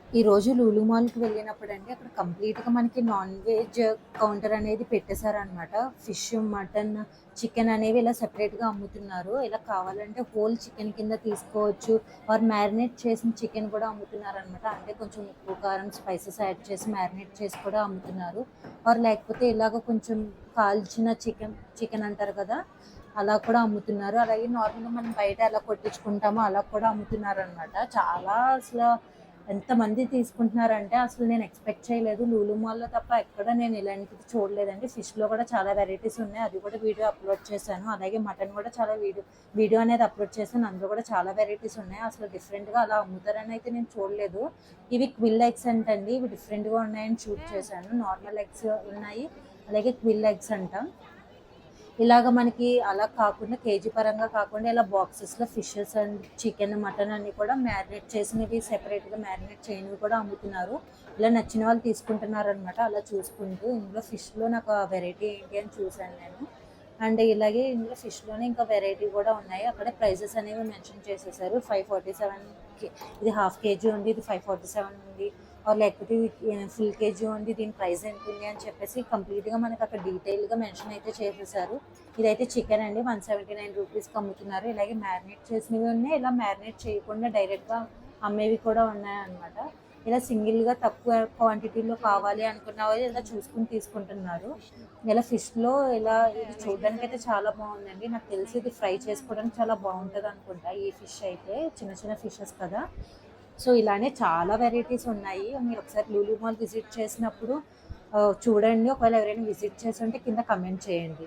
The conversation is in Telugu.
ఈరోజు లూలు మాల్‌కి వెళ్ళినప్పుడండి అక్కడ కంప్లీట్‌గా మనకి నాన్ వెజ్ కౌంటర్ అనేది పెట్టేశారనమాట. ఫిష్, మటన్, చికెన్ అనేవి ఇలా సెపరేట్‌గా అమ్ముతున్నారు. ఇలా కావాలంటే హోల్ చికెన్ కింద తీసుకోవచ్చు. ఆర్ మ్యారినేట్ చేసిన చికెన్ కూడా అమ్ముతున్నారనమాట. అంటే కొంచెం ఉప్పు, కారం, స్పైసెస్ యాడ్ చేసి మ్యారినేట్ చేసి కూడా అమ్ముతున్నారు. ఆర్ లేకపోతే ఇలాగ కొంచెం కాల్చిన చికెన్ అంటారు కదా! అలా కూడా అమ్ముతున్నారు. అలాగే నార్మల్‌గా మనం బయట ఎలా కొట్టించుకుంటామో అలా కూడా అమ్ముతున్నారనమాట. చాలా ఎంతమంది తీసుకుంటున్నారంటే అసలు నేను ఎక్స్పెక్ట్ చేయలేదు. లూలు మాల్‌లో తప్ప ఎక్కడ నేను ఇలాంటిది చూడలేదండి. ఫిష్‌లో కూడా చాలా వెరైటీస్ ఉన్నాయి. అది కూడా వీడియో అప్లోడ్ చేశాను. అలాగే మటన్ కూడా చాలా వీడియో అనేది అప్లోడ్ చేశాను. అందులో కూడా చాలా వెరైటీస్ ఉన్నాయి. అసలు డిఫరెంట్‌గా అలా అమ్ముతారని అయితే నేను చూడలేదు. ఇవి క్విల్ ఎగ్స్ అంటండి. ఇవి డిఫరెంట్‌గా ఉన్నాయని షూట్ చేశాను. నార్మల్ ఎగ్స్ ఉన్నాయి. అలాగే క్విల్ ఎగ్స్ అంట. ఇలాగ మనకి అలా కాకుండా కేజీ పరంగా కాకుండా ఇలా బాక్సెస్‌లో ఫిషెస్ అండ్ చికెన్, మటన్ అన్నీ కూడా మ్యారినేట్ చేసినవి సెపరేట్‌గా మ్యారినేట్ చేయనివి కూడా అమ్ముతున్నారు. ఇలా నచ్చిన వాళ్ళు తీసుకుంటున్నారనమాట. అలా చూసుకుంటూ ఇందులో ఫిష్‌లో నాకు ఆ వెరైటీ ఏంటి అని చూశాను నేను. అండ్ ఇలాగే ఇందులో ఫిష్‌లోనే ఇంకా వెరైటీ కూడా ఉన్నాయి. అక్కడే ప్రైజెస్ అనేవి మెన్షన్ చేసేసారు. 547కి ఇది హాఫ్ కేజీ ఉంది. ఇది 547 ఉంది. లేకపోతే ఇది ఫుల్ కేజీ ఉంది. దీని ప్రైస్ ఎంత ఉంది అని చెప్పేసి కంప్లీట్‌గా మనకు అక్కడ డీటెయిల్‌గా మెన్షన్ అయితే చేసేసారు. ఇదైతే చికెన్ అండి. 179 రూపీస్‌కి అమ్ముతున్నారు. ఇలాగే మ్యారినేట్ చేసినవి ఉన్నాయి. ఇలా మ్యారినేట్ చేయకుండా డైరెక్ట్‌గా అమ్మేవి కూడా ఉన్నాయన్నమాట. ఇలా సింగిల్‌గా తక్కువ క్వాంటిటీలో కావాలి అనుకున్న వాళ్ళు ఇలా చూసుకొని తీసుకుంటున్నారు. ఇలా ఫిష్‌లో ఇలా ఇది చూడడానికైతే చాలా బాగుందండి. నాకు తెలిసి ఇది ఫ్రై చేసుకోవడానికి చాలా బాగుంటుంది అనుకుంటా. ఈ ఫిష్ అయితే చిన్న చిన్న ఫిషెస్ కదా! సో, ఇలానే చాలా వెరైటీస్ ఉన్నాయి. మీరు ఒకసారి లూలు మాల్ విజిట్ చేసినప్పుడు చూడండి. ఒకవేళ ఎవరైనా విజిట్ చేసుంటే కింద కమెంట్ చేయండి.